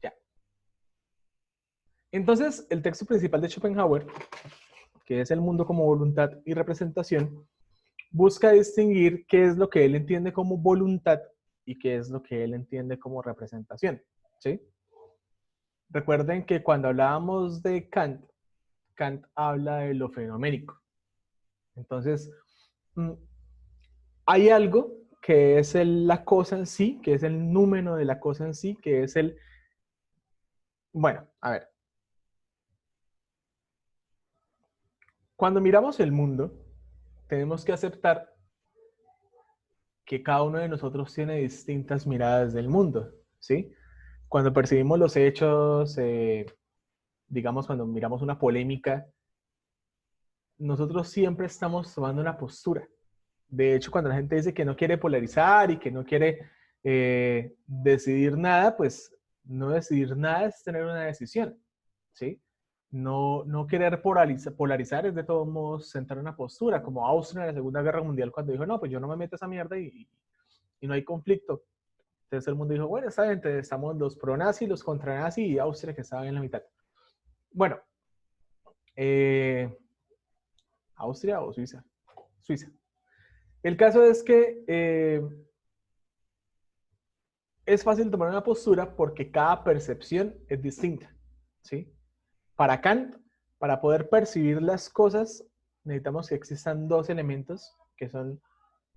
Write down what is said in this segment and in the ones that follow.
Ya. Entonces, el texto principal de Schopenhauer, que es El mundo como voluntad y representación, busca distinguir qué es lo que él entiende como voluntad y qué es lo que él entiende como representación. ¿Sí? Recuerden que cuando hablábamos de Kant, Kant habla de lo fenoménico. Entonces, hay algo que es la cosa en sí, que es el número de la cosa en sí, que es el... Bueno, a ver. Cuando miramos el mundo, tenemos que aceptar que cada uno de nosotros tiene distintas miradas del mundo, ¿sí? Cuando percibimos los hechos, digamos, cuando miramos una polémica, nosotros siempre estamos tomando una postura. De hecho, cuando la gente dice que no quiere polarizar y que no quiere decidir nada, pues no decidir nada es tener una decisión, ¿sí? No querer polarizar es de todos modos sentar una postura, como Austria en la Segunda Guerra Mundial cuando dijo, no, pues yo no me meto a esa mierda y no hay conflicto. Entonces el mundo dijo, bueno, está bien, estamos los pro-nazi, los contra-nazi y Austria que estaba en la mitad. Bueno, eh, ¿Austria o Suiza? Suiza. El caso es que es fácil tomar una postura porque cada percepción es distinta, ¿sí? Para Kant, para poder percibir las cosas, necesitamos que existan dos elementos que son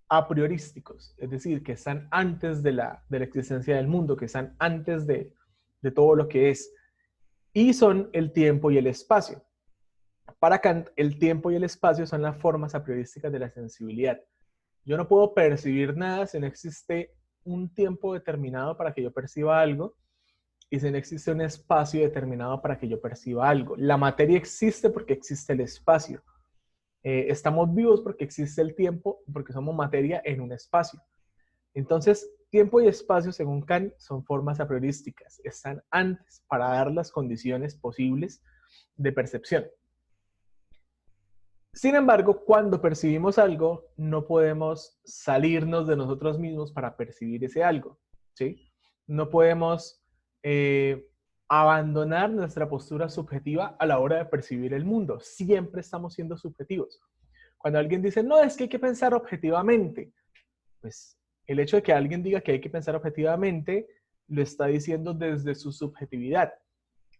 a priorísticos, es decir, que están antes de la existencia del mundo, que están antes de todo lo que es, y son el tiempo y el espacio. Para Kant, el tiempo y el espacio son las formas a priorísticas de la sensibilidad. Yo no puedo percibir nada si no existe un tiempo determinado para que yo perciba algo y si no existe un espacio determinado para que yo perciba algo. La materia existe porque existe el espacio. Estamos vivos porque existe el tiempo, porque somos materia en un espacio. Entonces, tiempo y espacio, según Kant, son formas a priorísticas. Están antes para dar las condiciones posibles de percepción. Sin embargo, cuando percibimos algo, no podemos salirnos de nosotros mismos para percibir ese algo, ¿sí? No podemos abandonar nuestra postura subjetiva a la hora de percibir el mundo. Siempre estamos siendo subjetivos. Cuando alguien dice, no, es que hay que pensar objetivamente, pues el hecho de que alguien diga que hay que pensar objetivamente, lo está diciendo desde su subjetividad.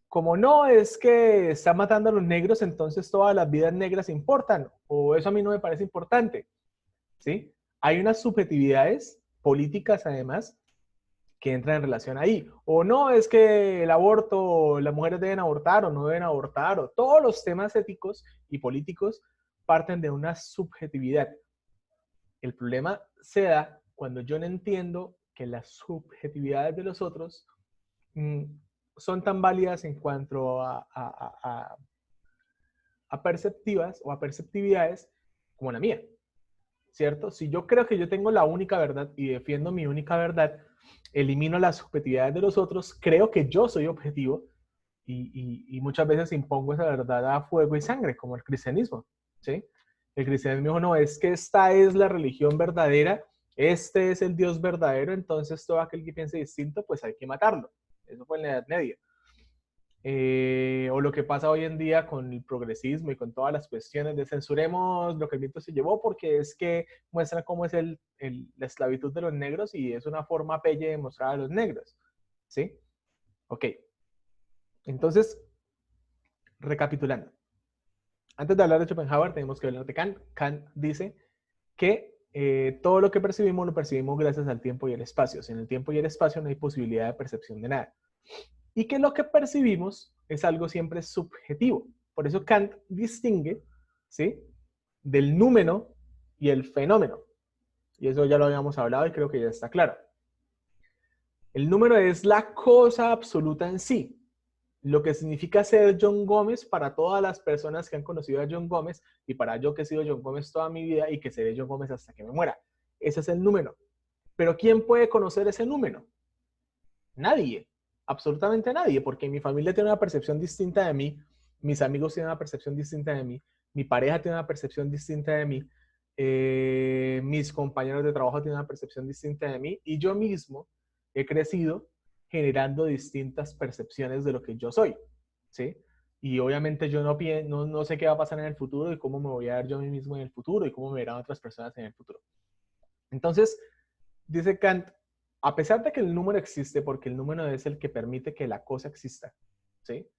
Como no es que está matando a los negros, entonces todas las vidas negras importan, o eso a mí no me parece importante, ¿sí? Hay unas subjetividades políticas, además, que entran en relación ahí. O no es que el aborto, las mujeres deben abortar o no deben abortar, o todos los temas éticos y políticos parten de una subjetividad. El problema se da cuando yo no entiendo que las subjetividades de los otros son tan válidas en cuanto a perceptivas o a perceptividades como la mía, ¿cierto? Si yo creo que yo tengo la única verdad y defiendo mi única verdad, elimino las subjetividades de los otros, creo que yo soy objetivo y muchas veces impongo esa verdad a fuego y sangre, como el cristianismo, ¿sí? El cristianismo dijo, no, es que esta es la religión verdadera, este es el Dios verdadero, entonces todo aquel que piense distinto, pues hay que matarlo. Eso fue en la Edad Media. O lo que pasa hoy en día con el progresismo y con todas las cuestiones de censuremos lo que el viento se llevó porque es que muestra cómo es la esclavitud de los negros y es una forma pelle de mostrar a los negros, ¿sí? Ok, entonces, recapitulando. Antes de hablar de Schopenhauer, tenemos que hablar de Kant. Kant dice que todo lo que percibimos lo percibimos gracias al tiempo y el espacio. Sin el tiempo y el espacio no hay posibilidad de percepción de nada. Y que lo que percibimos es algo siempre subjetivo. Por eso Kant distingue, ¿sí?, del númeno y el fenómeno. Y eso ya lo habíamos hablado y creo que ya está claro. El número es la cosa absoluta en sí, lo que significa ser John Gómez para todas las personas que han conocido a John Gómez y para yo que he sido John Gómez toda mi vida y que seré John Gómez hasta que me muera. Ese es el número. Pero ¿quién puede conocer ese número? Nadie, absolutamente nadie, porque mi familia tiene una percepción distinta de mí, mis amigos tienen una percepción distinta de mí, mi pareja tiene una percepción distinta de mí, mis compañeros de trabajo tienen una percepción distinta de mí y yo mismo he crecido generando distintas percepciones de lo que yo soy, ¿sí? Y obviamente yo no sé qué va a pasar en el futuro y cómo me voy a ver yo a mí mismo en el futuro y cómo me verán otras personas en el futuro. Entonces, dice Kant, a pesar de que el número existe, porque el número es el que permite que la cosa exista, ¿sí?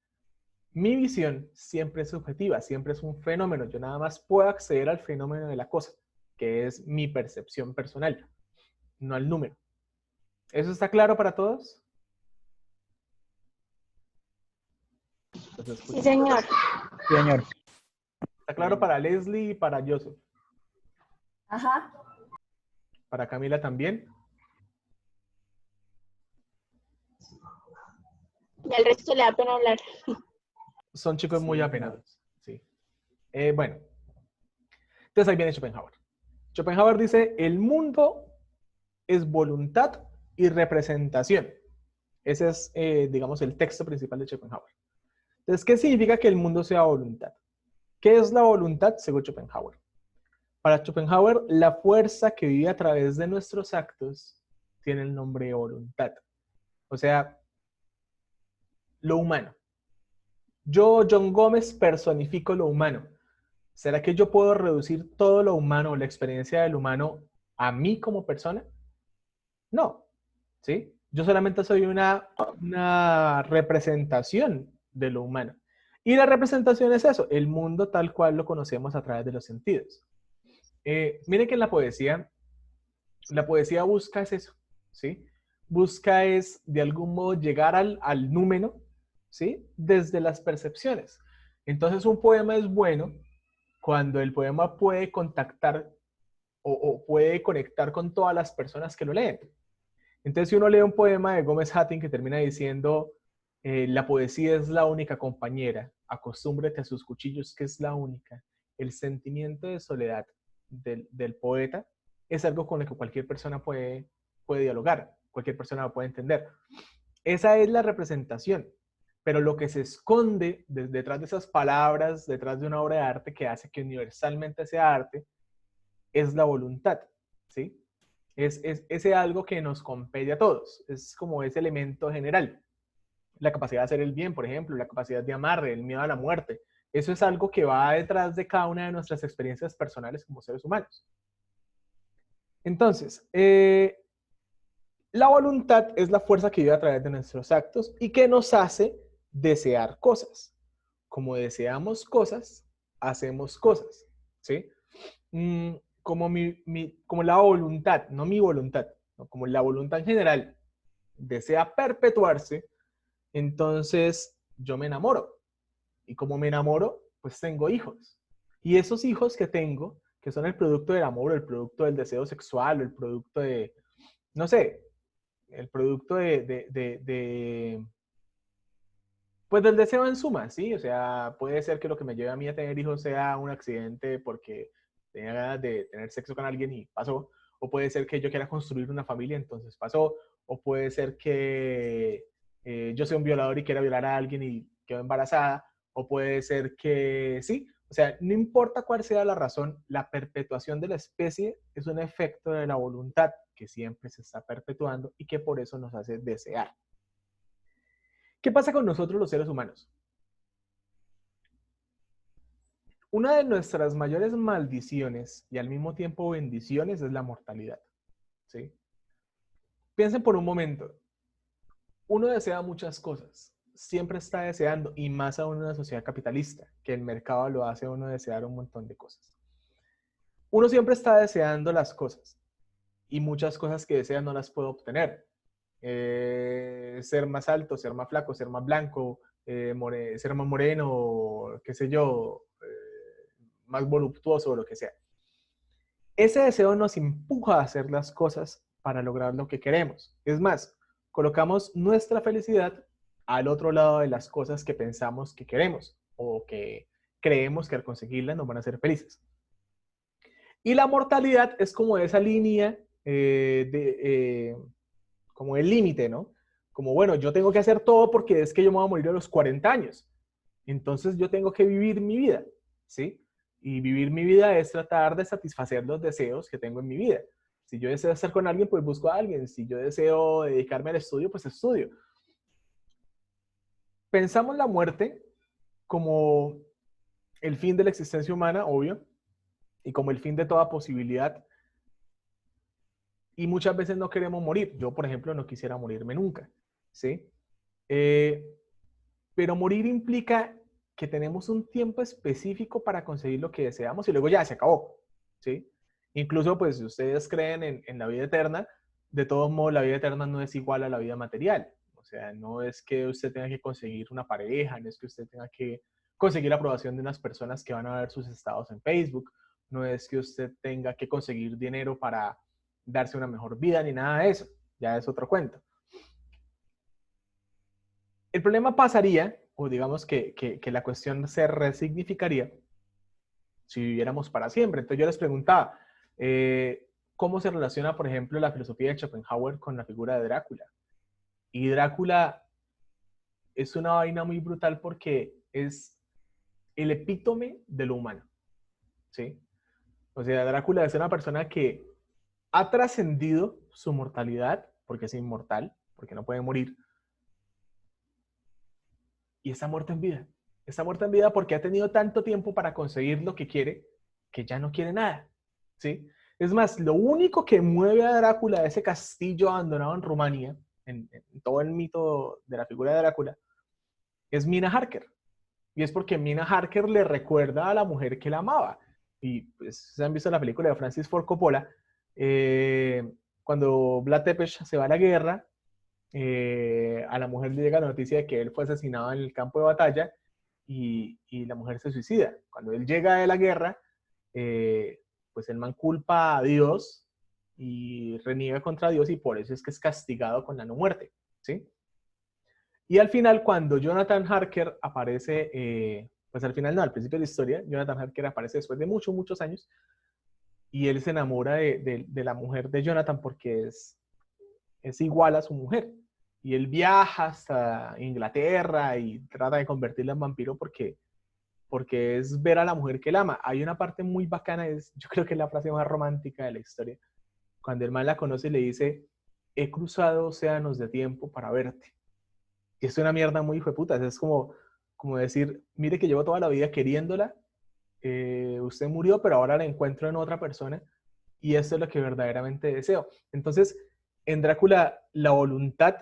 Mi visión siempre es subjetiva, siempre es un fenómeno. Yo nada más puedo acceder al fenómeno de la cosa, que es mi percepción personal, no al número. ¿Eso está claro para todos? Sí, señor. Señor. ¿Está claro para Leslie y para Joseph? Ajá. ¿Para Camila también? Y al resto le da pena hablar. Son chicos muy apenados. Sí. Bueno. Entonces ahí viene Schopenhauer. Schopenhauer dice, el mundo es voluntad y representación. Ese es, digamos, el texto principal de Schopenhauer. Entonces, ¿qué significa que el mundo sea voluntad? ¿Qué es la voluntad según Schopenhauer? Para Schopenhauer, la fuerza que vive a través de nuestros actos tiene el nombre de voluntad. O sea, lo humano. Yo, John Gómez, personifico lo humano. ¿Será que yo puedo reducir todo lo humano, la experiencia del humano, a mí como persona? No, ¿sí? Yo solamente soy una representación de lo humano. Y la representación es eso, el mundo tal cual lo conocemos a través de los sentidos. Miren que en la poesía busca es eso, ¿sí? Busca es, de algún modo, llegar al número, ¿sí? Desde las percepciones. Entonces, un poema es bueno cuando el poema puede contactar o puede conectar con todas las personas que lo leen. Entonces, si uno lee un poema de Gómez Hattin que termina diciendo, la poesía es la única compañera, acostúmbrate a sus cuchillos que es la única, el sentimiento de soledad del poeta es algo con lo que cualquier persona puede dialogar, cualquier persona lo puede entender. Esa es la representación, pero lo que se esconde detrás de esas palabras, detrás de una obra de arte que hace que universalmente sea arte, es la voluntad, ¿sí? Es ese algo que nos compete a todos, es como ese elemento general. La capacidad de hacer el bien, por ejemplo, la capacidad de amar, el miedo a la muerte. Eso es algo que va detrás de cada una de nuestras experiencias personales como seres humanos. Entonces, la voluntad es la fuerza que vive a través de nuestros actos y que nos hace desear cosas. Como deseamos cosas, hacemos cosas, ¿sí? Como la voluntad, no mi voluntad, ¿no? Como la voluntad en general desea perpetuarse, entonces yo me enamoro. Y como me enamoro, pues tengo hijos. Y esos hijos que tengo, que son el producto del amor, el producto del deseo sexual, el producto de, no sé, el producto pues del deseo en suma, ¿sí? O sea, puede ser que lo que me lleve a mí a tener hijos sea un accidente porque tenía ganas de tener sexo con alguien y pasó. O puede ser que yo quiera construir una familia, entonces pasó. O puede ser que yo sea un violador y quiera violar a alguien y quedo embarazada. O puede ser que sí. O sea, no importa cuál sea la razón, la perpetuación de la especie es un efecto de la voluntad que siempre se está perpetuando y que por eso nos hace desear. ¿Qué pasa con nosotros los seres humanos? Una de nuestras mayores maldiciones y al mismo tiempo bendiciones es la mortalidad, ¿sí? Piensen por un momento. Uno desea muchas cosas, siempre está deseando, y más aún en una sociedad capitalista, que el mercado lo hace a uno desear un montón de cosas. Uno siempre está deseando las cosas, y muchas cosas que desea no las puede obtener. Ser más alto, ser más flaco, ser más blanco, ser más moreno, qué sé yo, más voluptuoso, lo que sea. Ese deseo nos empuja a hacer las cosas para lograr lo que queremos. Es más, colocamos nuestra felicidad al otro lado de las cosas que pensamos que queremos o que creemos que al conseguirlas nos van a hacer felices. Y la mortalidad es como esa línea como el límite, ¿no? Como, bueno, yo tengo que hacer todo porque es que yo me voy a morir a los 40 años. Entonces yo tengo que vivir mi vida, ¿sí? Y vivir mi vida es tratar de satisfacer los deseos que tengo en mi vida. Si yo deseo estar con alguien, pues busco a alguien. Si yo deseo dedicarme al estudio, pues estudio. Pensamos la muerte como el fin de la existencia humana, obvio, y como el fin de toda posibilidad. Y muchas veces no queremos morir. Yo, por ejemplo, no quisiera morirme nunca, ¿sí? Eh, pero morir implica que tenemos un tiempo específico para conseguir lo que deseamos y luego ya se acabó, ¿sí? Incluso, pues, si ustedes creen en la vida eterna, de todos modos, la vida eterna no es igual a la vida material. O sea, no es que usted tenga que conseguir una pareja, no es que usted tenga que conseguir la aprobación de unas personas que van a ver sus estados en Facebook, no es que usted tenga que conseguir dinero para darse una mejor vida, ni nada de eso. Ya es otro cuento. El problema pasaría, o digamos que la cuestión se resignificaría si viviéramos para siempre. Entonces yo les preguntaba, ¿cómo se relaciona, por ejemplo, la filosofía de Schopenhauer con la figura de Drácula? Y Drácula es una vaina muy brutal porque es el epítome de lo humano, ¿sí? O sea, Drácula es una persona que ha trascendido su mortalidad, porque es inmortal, porque no puede morir, y está muerto en vida. Está muerto en vida porque ha tenido tanto tiempo para conseguir lo que quiere, que ya no quiere nada, ¿sí? Es más, lo único que mueve a Drácula de ese castillo abandonado en Rumania, en todo el mito de la figura de Drácula, es Mina Harker. Y es porque Mina Harker le recuerda a la mujer que la amaba. Y pues, se han visto la película de Francis Ford Coppola, cuando Vlad Tepes se va a la guerra, a la mujer le llega la noticia de que él fue asesinado en el campo de batalla y la mujer se suicida. Cuando él llega de la guerra, pues el man culpa a Dios y reniega contra Dios y por eso es que es castigado con la no muerte, ¿sí? Y al final, cuando Jonathan Harker aparece, pues al final no, al principio de la historia, Jonathan Harker aparece después de muchos, muchos años y él se enamora de la mujer de Jonathan porque es igual a su mujer. Y él viaja hasta Inglaterra y trata de convertirla en vampiro porque es ver a la mujer que él ama. Hay una parte muy bacana, yo creo que es la frase más romántica de la historia, cuando el man la conoce y le dice, he cruzado océanos de tiempo para verte. Y es una mierda muy hijo de puta. Es como decir, mire que llevo toda la vida queriéndola, usted murió, pero ahora la encuentro en otra persona y esto es lo que verdaderamente deseo. Entonces, en Drácula, la voluntad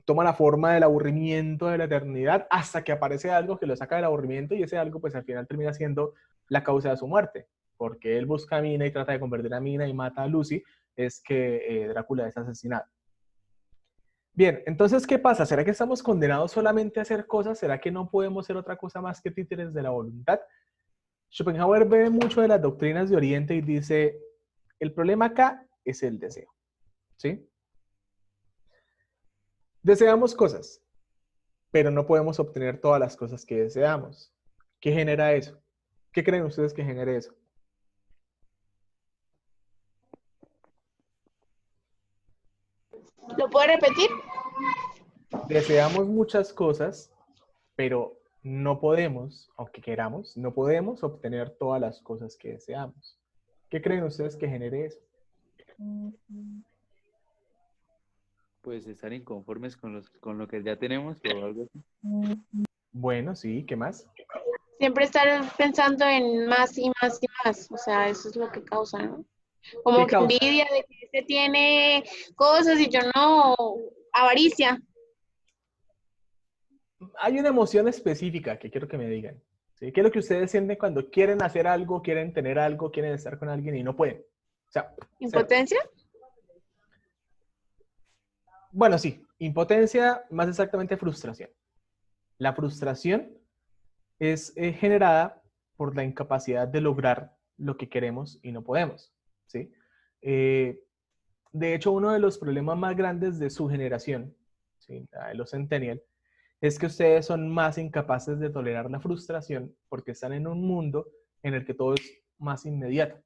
toma la forma del aburrimiento de la eternidad hasta que aparece algo que lo saca del aburrimiento y ese algo pues al final termina siendo la causa de su muerte, porque él busca a Mina y trata de convertir a Mina y mata a Lucy, es que Drácula es asesinado. Bien, entonces, ¿qué pasa? ¿Será que estamos condenados solamente a hacer cosas? ¿Será que no podemos ser otra cosa más que títeres de la voluntad? Schopenhauer ve mucho de las doctrinas de Oriente y dice, el problema acá es el deseo, ¿sí? Deseamos cosas, pero no podemos obtener todas las cosas que deseamos. ¿Qué genera eso? ¿Qué creen ustedes que genere eso? ¿Lo puedo repetir? Deseamos muchas cosas, pero no podemos, aunque queramos, no podemos obtener todas las cosas que deseamos. ¿Qué creen ustedes que genere eso? Pues estar inconformes con lo que ya tenemos o algo así. Bueno, sí, ¿qué más? Siempre estar pensando en más y más y más. O sea, eso es lo que causa, ¿no? ¿Qué Como que causa? envidia de que este tiene cosas y yo no. Avaricia. Hay una emoción específica que quiero que me digan. ¿Sí? ¿Qué es lo que ustedes sienten cuando quieren hacer algo, quieren tener algo, quieren estar con alguien y no pueden? O sea, cero. Impotencia. Bueno, sí, impotencia, más exactamente frustración. La frustración es generada por la incapacidad de lograr lo que queremos y no podemos, ¿sí? Eh, de hecho, uno de los problemas más grandes de su generación, ¿sí? De los Centennial, es que ustedes son más incapaces de tolerar la frustración porque están en un mundo en el que todo es más inmediato.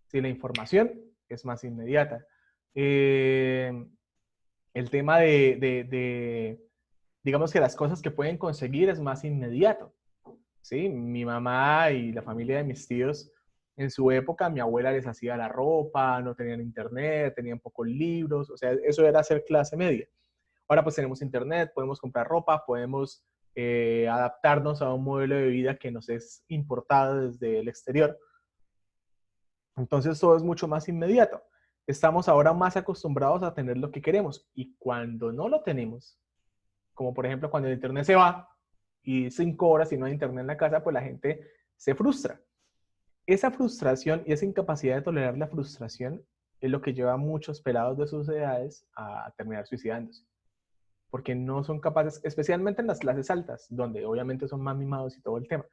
¿Sí? La información es más inmediata. El tema digamos que las cosas que pueden conseguir es más inmediato. ¿Sí? Mi mamá y la familia de mis tíos En su época, mi abuela les hacía la ropa, no tenían internet, tenían pocos libros, o sea, eso era ser clase media. Ahora pues tenemos internet, podemos comprar ropa, podemos adaptarnos a un modelo de vida que nos es importado desde el exterior. Entonces todo es mucho más inmediato. Estamos ahora más acostumbrados a tener lo que queremos y cuando no lo tenemos, como por ejemplo cuando el internet se va y 5 horas y no hay internet en la casa, pues la gente se frustra. Esa frustración y esa incapacidad de tolerar la frustración es lo que lleva a muchos pelados de sus edades a terminar suicidándose. Porque no son capaces, especialmente en las clases altas, donde obviamente son más mimados y todo el tema,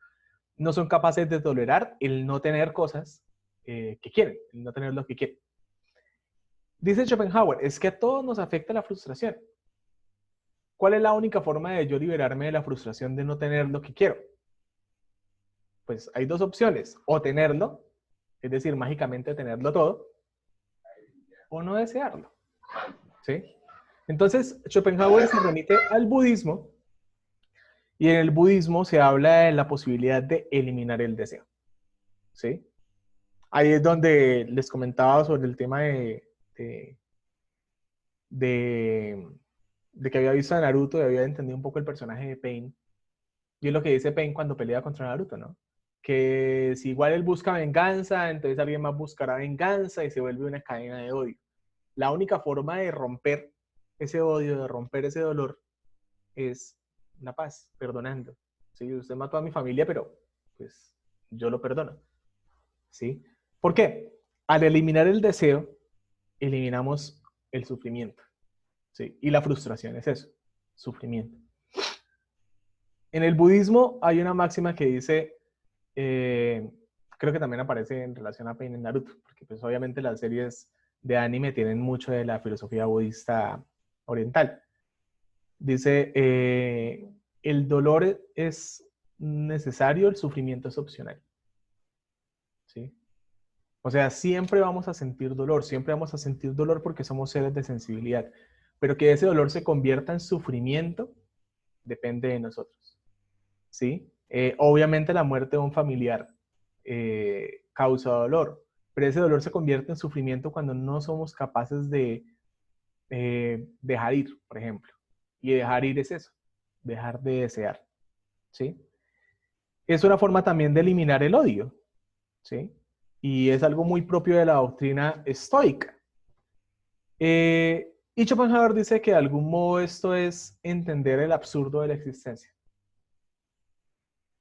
no son capaces de tolerar el no tener cosas que quieren, el no tener lo que quieren. Dice Schopenhauer, es que a todos nos afecta la frustración. ¿Cuál es la única forma de yo liberarme de la frustración de no tener lo que quiero? Pues hay dos opciones, o tenerlo, es decir, mágicamente tenerlo todo, o no desearlo. ¿Sí? Entonces, Schopenhauer se remite al budismo y en el budismo se habla de la posibilidad de eliminar el deseo. ¿Sí? Ahí es donde les comentaba sobre el tema de, de que había visto a Naruto y había entendido un poco el personaje de Pain. Y es lo que dice Pain cuando pelea contra Naruto, ¿no? Que si igual él busca venganza, entonces alguien más buscará venganza y se vuelve una cadena de odio. La única forma de romper ese odio, de romper ese dolor, es la paz, perdonando. ¿Sí? Usted mató a mi familia, pero pues yo lo perdono. ¿Sí? ¿Por qué? Al eliminar el deseo, eliminamos el sufrimiento. ¿Sí? Y la frustración es eso, sufrimiento. En el budismo hay una máxima que dice, creo que también aparece en relación a Pain en Naruto, porque pues obviamente las series de anime tienen mucho de la filosofía budista oriental. Dice, el dolor es necesario, el sufrimiento es opcional. ¿Sí? O sea, siempre vamos a sentir dolor, siempre vamos a sentir dolor porque somos seres de sensibilidad, pero que ese dolor se convierta en sufrimiento depende de nosotros. ¿Sí? Obviamente la muerte de un familiar causa dolor, pero ese dolor se convierte en sufrimiento cuando no somos capaces de dejar ir, por ejemplo. Y dejar ir es eso, dejar de desear. ¿Sí? Es una forma también de eliminar el odio. ¿Sí? Y es algo muy propio de la doctrina estoica. Y Schopenhauer dice que de algún modo esto es entender el absurdo de la existencia.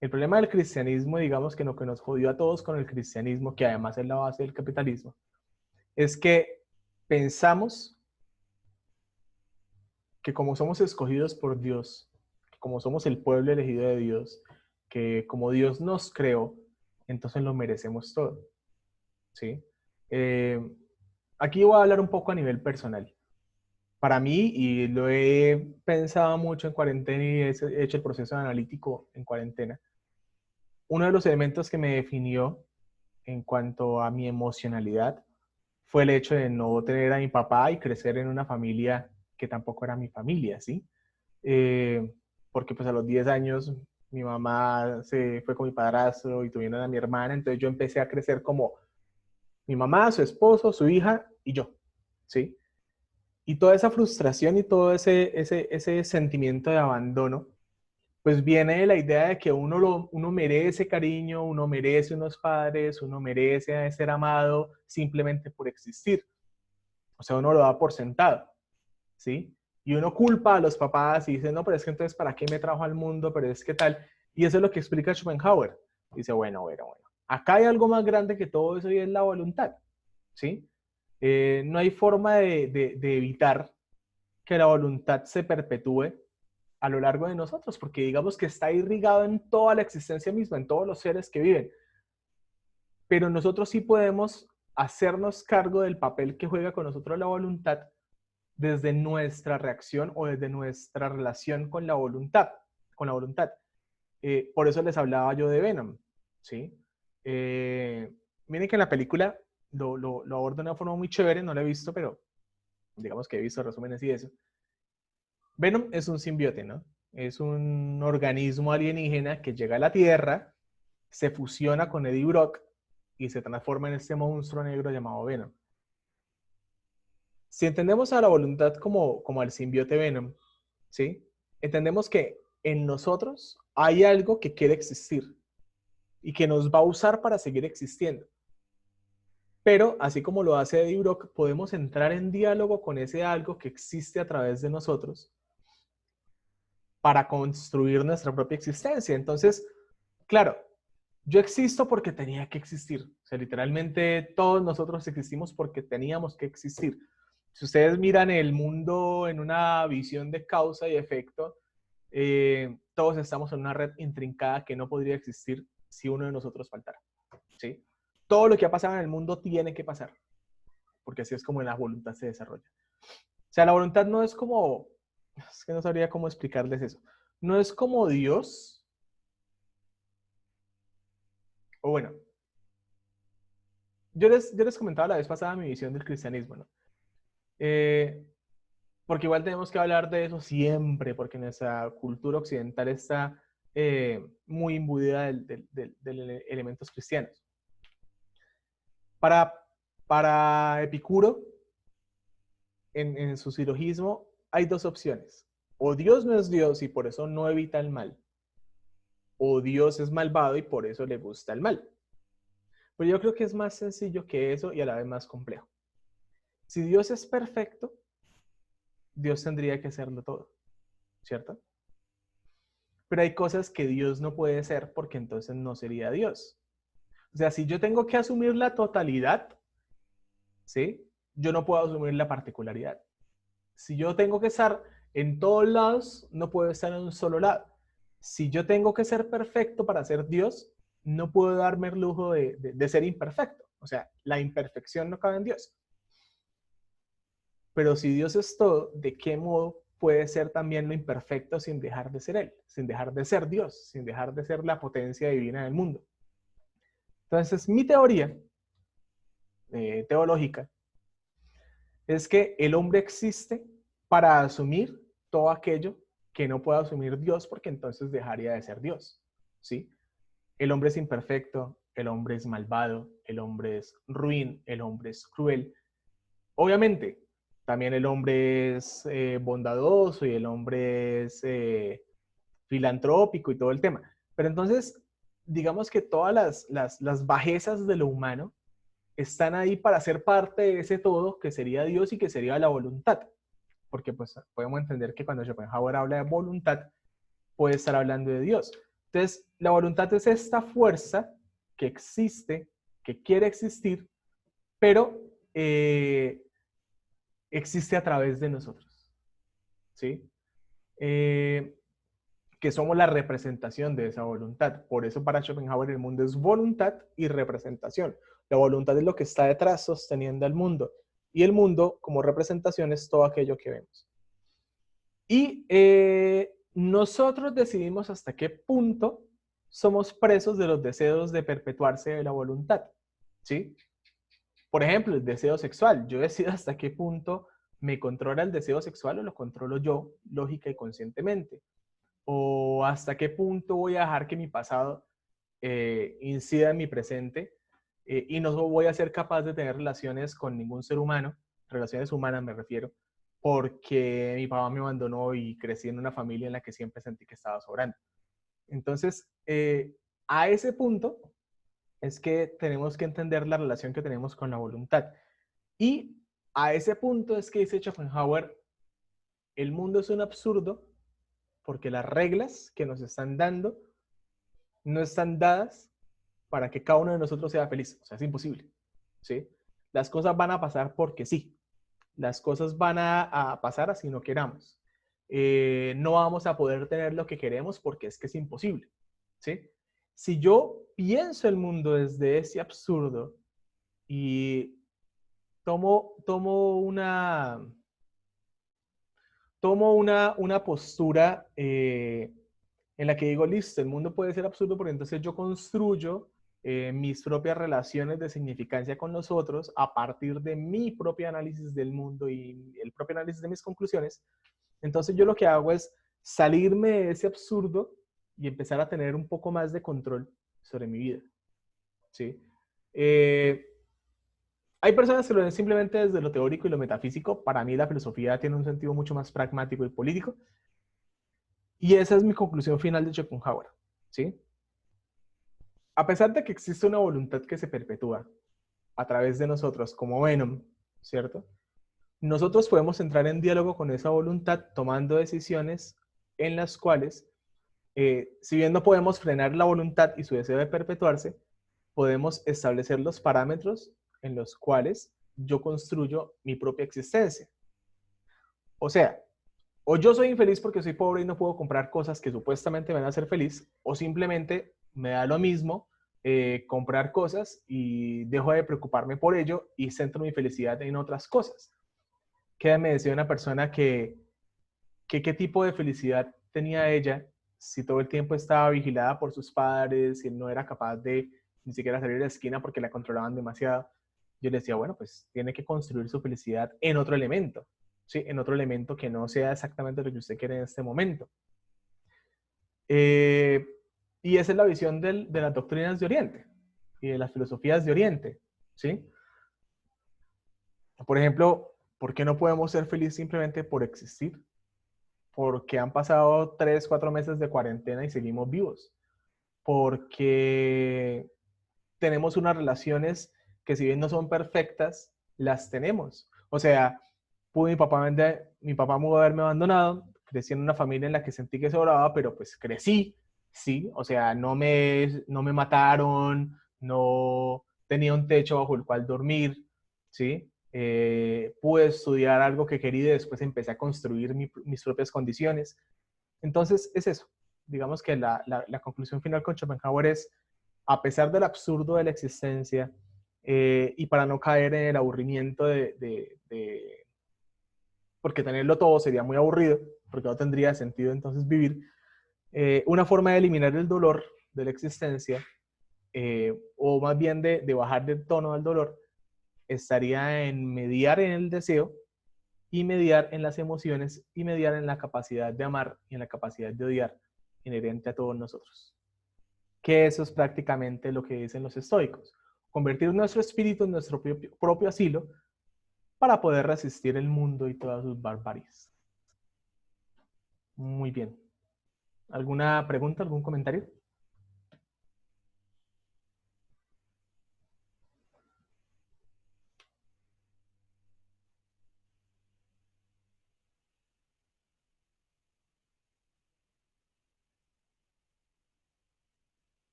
El problema del cristianismo, digamos que lo que nos jodió a todos con el cristianismo, que además es la base del capitalismo, es que pensamos que como somos escogidos por Dios, que como somos el pueblo elegido de Dios, que como Dios nos creó, entonces lo merecemos todo. ¿Sí? Aquí voy a hablar un poco a nivel personal. Para mí, y lo he pensado mucho en cuarentena y he hecho el proceso analítico en cuarentena, uno de los elementos que me definió en cuanto a mi emocionalidad fue el hecho de no tener a mi papá y crecer en una familia que tampoco era mi familia, ¿sí? Porque pues a los 10 años mi mamá se fue con mi padrastro y tuvieron a mi hermana, entonces yo empecé a crecer como mi mamá, su esposo, su hija y yo, ¿sí? Y toda esa frustración y todo ese sentimiento de abandono, pues viene de la idea de que uno merece cariño, uno merece unos padres, uno merece ser amado simplemente por existir. O sea, uno lo da por sentado, ¿sí? Y uno culpa a los papás y dice, no, pero es que entonces, ¿para qué me trajo al mundo? Pero es que tal. Y eso es lo que explica Schopenhauer. Dice, bueno. Acá hay algo más grande que todo eso y es la voluntad, ¿sí? No hay forma de evitar que la voluntad se perpetúe a lo largo de nosotros, porque digamos que está irrigado en toda la existencia misma, en todos los seres que viven. Pero nosotros sí podemos hacernos cargo del papel que juega con nosotros la voluntad desde nuestra reacción o desde nuestra relación con la voluntad. Por eso les hablaba yo de Venom, ¿sí? Miren que en la película lo aborda de una forma muy chévere, no lo he visto, pero digamos que he visto resúmenes y eso. Venom es un simbionte, ¿no? Es un organismo alienígena que llega a la Tierra, se fusiona con Eddie Brock y se transforma en este monstruo negro llamado Venom. Si entendemos a la voluntad como al simbionte Venom, ¿sí? Entendemos que en nosotros hay algo que quiere existir y que nos va a usar para seguir existiendo. Pero, así como lo hace Eddie Brock, podemos entrar en diálogo con ese algo que existe a través de nosotros para construir nuestra propia existencia. Entonces, claro, yo existo porque tenía que existir. O sea, literalmente todos nosotros existimos porque teníamos que existir. Si ustedes miran el mundo en una visión de causa y efecto, todos estamos en una red intrincada que no podría existir si uno de nosotros faltara, ¿sí? Todo lo que ha pasado en el mundo tiene que pasar, porque así es como la voluntad se desarrolla. O sea, la voluntad no es como, es que no sabría cómo explicarles eso. No es como Dios, o bueno, yo les comentaba la vez pasada mi visión del cristianismo, ¿no? Porque igual tenemos que hablar de eso siempre, porque nuestra cultura occidental está muy imbuida de elementos cristianos. Para Epicuro, en su silogismo, hay dos opciones. O Dios no es Dios y por eso no evita el mal, o Dios es malvado y por eso le gusta el mal. Pero yo creo que es más sencillo que eso y a la vez más complejo. Si Dios es perfecto, Dios tendría que serlo todo, ¿cierto? Pero hay cosas que Dios no puede ser porque entonces no sería Dios. O sea, si yo tengo que asumir la totalidad, ¿sí? Yo no puedo asumir la particularidad. Si yo tengo que estar en todos lados, no puedo estar en un solo lado. Si yo tengo que ser perfecto para ser Dios, no puedo darme el lujo de ser imperfecto. O sea, la imperfección no cabe en Dios. Pero si Dios es todo, ¿de qué modo puede ser también lo imperfecto sin dejar de ser Él? Sin dejar de ser Dios, sin dejar de ser la potencia divina del mundo. Entonces, mi teoría teológica es que el hombre existe para asumir todo aquello que no pueda asumir Dios, porque entonces dejaría de ser Dios, ¿sí? El hombre es imperfecto, el hombre es malvado, el hombre es ruin, el hombre es cruel. Obviamente, también el hombre es bondadoso y el hombre es filantrópico y todo el tema. Pero entonces, digamos que todas las bajezas de lo humano están ahí para ser parte de ese todo que sería Dios y que sería la voluntad. Porque pues podemos entender que cuando Schopenhauer habla de voluntad, puede estar hablando de Dios. Entonces, la voluntad es esta fuerza que existe, que quiere existir, pero existe a través de nosotros, ¿sí? Que somos la representación de esa voluntad. Por eso para Schopenhauer el mundo es voluntad y representación. La voluntad es lo que está detrás sosteniendo al mundo. Y el mundo, como representación, es todo aquello que vemos. Y nosotros decidimos hasta qué punto somos presos de los deseos de perpetuarse de la voluntad, ¿sí? Por ejemplo, el deseo sexual. Yo decido hasta qué punto me controla el deseo sexual o lo controlo yo, lógica y conscientemente. O hasta qué punto voy a dejar que mi pasado incida en mi presente y no voy a ser capaz de tener relaciones con ningún ser humano, relaciones humanas me refiero, porque mi papá me abandonó y crecí en una familia en la que siempre sentí que estaba sobrando. Entonces, a ese punto es que tenemos que entender la relación que tenemos con la voluntad. Y a ese punto es que dice Schopenhauer, el mundo es un absurdo porque las reglas que nos están dando no están dadas para que cada uno de nosotros sea feliz. O sea, es imposible, ¿sí? Las cosas van a pasar porque sí. Las cosas van a pasar así no queramos. No vamos a poder tener lo que queremos porque es que es imposible, ¿sí? Si yo pienso el mundo desde ese absurdo y tomo una postura en la que digo, listo, el mundo puede ser absurdo, porque entonces yo construyo mis propias relaciones de significancia con los otros a partir de mi propio análisis del mundo y el propio análisis de mis conclusiones. Entonces yo lo que hago es salirme de ese absurdo y empezar a tener un poco más de control sobre mi vida, ¿sí? Eh, Hay personas que lo ven simplemente desde lo teórico y lo metafísico. Para mí la filosofía tiene un sentido mucho más pragmático y político. Y esa es mi conclusión final de Schopenhauer, ¿sí? A pesar de que existe una voluntad que se perpetúa a través de nosotros como Venom, ¿cierto? Nosotros podemos entrar en diálogo con esa voluntad tomando decisiones en las cuales, si bien no podemos frenar la voluntad y su deseo de perpetuarse, podemos establecer los parámetros en los cuales yo construyo mi propia existencia. O sea, o yo soy infeliz porque soy pobre y no puedo comprar cosas que supuestamente me van a hacer feliz, o simplemente me da lo mismo comprar cosas y dejo de preocuparme por ello y centro mi felicidad en otras cosas. Que me decía una persona que qué tipo de felicidad tenía ella si todo el tiempo estaba vigilada por sus padres y él no era capaz de ni siquiera salir de la esquina porque la controlaban demasiado. Yo le decía, bueno, pues tiene que construir su felicidad en otro elemento, ¿sí? En otro elemento que no sea exactamente lo que usted quiere en este momento. Eh, y esa es la visión de las doctrinas de Oriente y de las filosofías de Oriente, ¿sí? Por ejemplo, ¿por qué no podemos ser felices simplemente por existir? Porque han pasado 3, 4 meses de cuarentena y seguimos vivos. Porque tenemos unas relaciones que si bien no son perfectas, las tenemos. O sea, pudo mi papá pudo haberme abandonado, crecí en una familia en la que sentí que sobraba, pero pues crecí, sí, o sea, no me mataron, no tenía un techo bajo el cual dormir, sí. Pude estudiar algo que quería y después empecé a construir mis propias condiciones. Entonces, es eso. Digamos que la conclusión final con Schopenhauer es, a pesar del absurdo de la existencia, y para no caer en el aburrimiento porque tenerlo todo sería muy aburrido, porque no tendría sentido entonces vivir, una forma de eliminar el dolor de la existencia, o más bien de bajar del tono del dolor, estaría en mediar en el deseo y mediar en las emociones y mediar en la capacidad de amar y en la capacidad de odiar inherente a todos nosotros. Que eso es prácticamente lo que dicen los estoicos. Convertir nuestro espíritu en nuestro propio asilo para poder resistir el mundo y todas sus barbaries. Muy bien. ¿Alguna pregunta, algún comentario?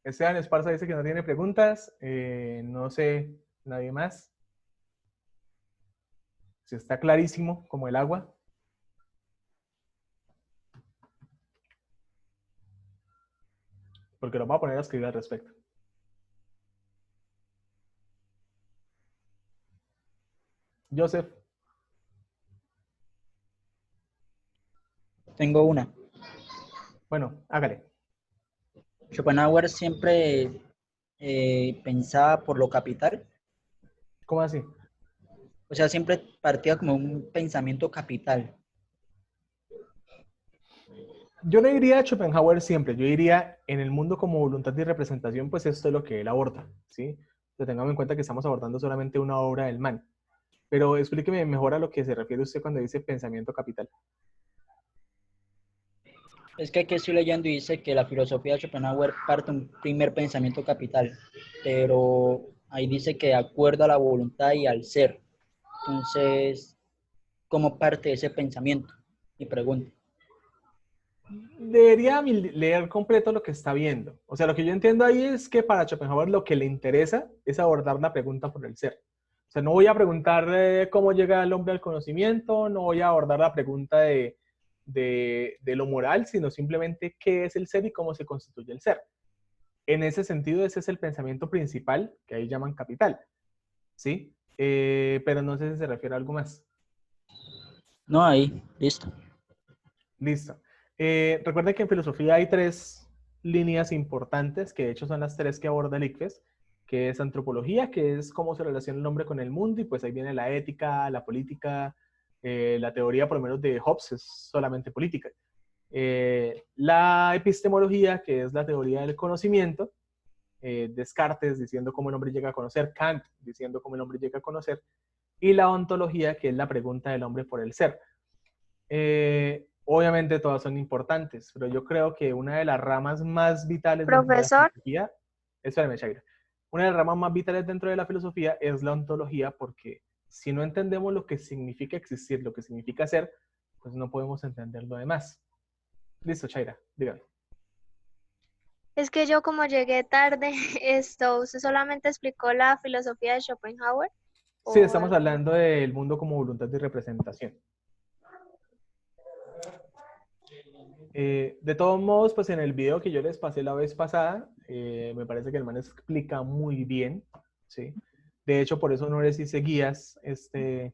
Esteban Esparza dice que no tiene preguntas. No sé, nadie más. Si está clarísimo, como el agua. Porque lo voy a poner a escribir al respecto. Joseph. Tengo una. Bueno, hágale. Schopenhauer siempre pensaba por lo capital, ¿Cómo así? o sea, siempre partía como un pensamiento capital. Yo no diría a Schopenhauer siempre, yo diría en el mundo como voluntad y representación, pues esto es lo que él aborda, ¿sí? Pero tengamos en cuenta que estamos abordando solamente una obra del man. Pero explíqueme mejor a lo que se refiere usted cuando dice pensamiento capital. Es que aquí estoy leyendo y dice que la filosofía de Schopenhauer parte de un primer pensamiento capital, pero ahí dice que de acuerdo a la voluntad y al ser. Entonces, ¿cómo parte ese pensamiento? Mi pregunta. Debería leer completo lo que está viendo. O sea, lo que yo entiendo ahí es que para Schopenhauer lo que le interesa es abordar la pregunta por el ser. O sea, no voy a preguntar cómo llega el hombre al conocimiento, no voy a abordar la pregunta de lo moral, sino simplemente qué es el ser y cómo se constituye el ser. En ese sentido, ese es el pensamiento principal, que ahí llaman capital, ¿sí? Pero no sé si se refiere a algo más. No, ahí, listo. Listo. Recuerden que en filosofía hay 3 líneas importantes, que de hecho son las 3 que aborda el ICFES, que es antropología, que es cómo se relaciona el hombre con el mundo, y pues ahí viene la ética, la política, La teoría, por lo menos, de Hobbes es solamente política. La epistemología, que es la teoría del conocimiento, Descartes diciendo cómo el hombre llega a conocer, Kant diciendo cómo el hombre llega a conocer, y la ontología, que es la pregunta del hombre por el ser. Obviamente todas son importantes, pero yo creo que una de las ramas más vitales dentro de la Profesor, filosofía, espérame, Shaira, una de las ramas más vitales dentro de la filosofía es la ontología, porque si no entendemos lo que significa existir, lo que significa ser, pues no podemos entender lo demás. Listo, Shaira, dígame. es que yo como llegué tarde, ¿usted solamente explicó la filosofía de Schopenhauer? Sí, ¿O estamos algo más? hablando del mundo como voluntad de representación. De todos modos, pues en el video que yo les pasé la vez pasada, me parece que el man explica muy bien, ¿sí? De hecho, por eso no les hice guías este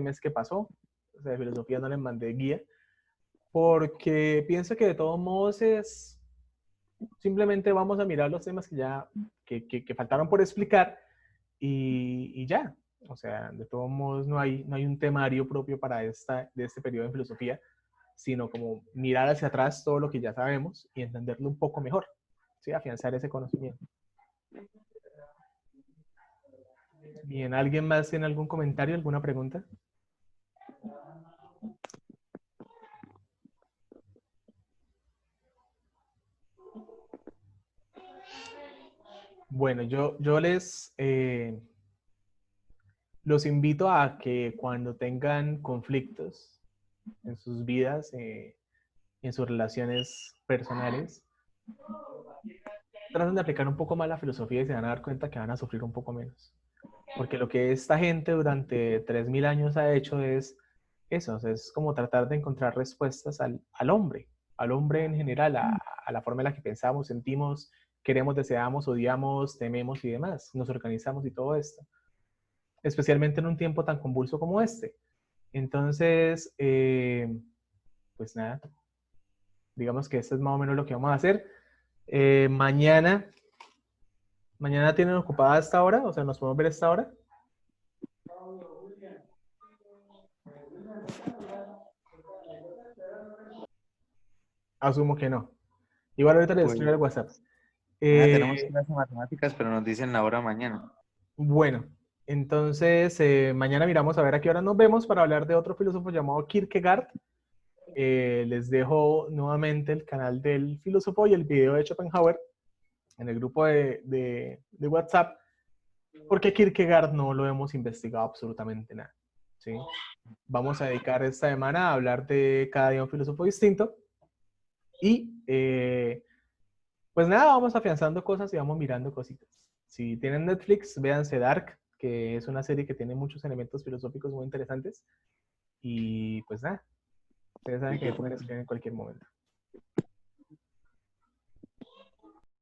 mes que pasó. O sea, de filosofía no les mandé guía, porque pienso que de todos modos es simplemente vamos a mirar los temas que ya que faltaron por explicar y ya. O sea, de todos modos no hay un temario propio para de este periodo de filosofía, sino como mirar hacia atrás todo lo que ya sabemos y entenderlo un poco mejor, ¿sí? Afianzar ese conocimiento. Bien, ¿alguien más tiene algún comentario, alguna pregunta? Bueno, yo los invito a que cuando tengan conflictos en sus vidas, en sus relaciones personales, traten de aplicar un poco más la filosofía y se van a dar cuenta que van a sufrir un poco menos. Porque lo que esta gente durante 3000 años ha hecho es eso, o sea, es como tratar de encontrar respuestas al hombre en general, a la forma en la que pensamos, sentimos, queremos, deseamos, odiamos, tememos y demás. Nos organizamos y todo esto. Especialmente en un tiempo tan convulso como este. Entonces, pues nada, digamos que esto es más o menos lo que vamos a hacer. Mañana tienen ocupada esta hora, o sea, nos podemos ver esta hora. Asumo que no. Igual ahorita les Pues escribo el WhatsApp. tenemos clase de matemáticas, pero nos dicen la hora mañana. Bueno, entonces mañana miramos a ver a qué hora nos vemos para hablar de otro filósofo llamado Kierkegaard. Les dejo nuevamente el canal del filósofo y el video de Schopenhauer en el grupo de WhatsApp, porque Kierkegaard no lo hemos investigado absolutamente nada, ¿sí? Vamos a dedicar esta semana a hablar de cada día un filósofo distinto y pues nada, vamos afianzando cosas y vamos mirando cositas. Si tienen Netflix, véanse Dark, que es una serie que tiene muchos elementos filosóficos muy interesantes. Y pues nada, ustedes saben que me pueden escribir en cualquier momento.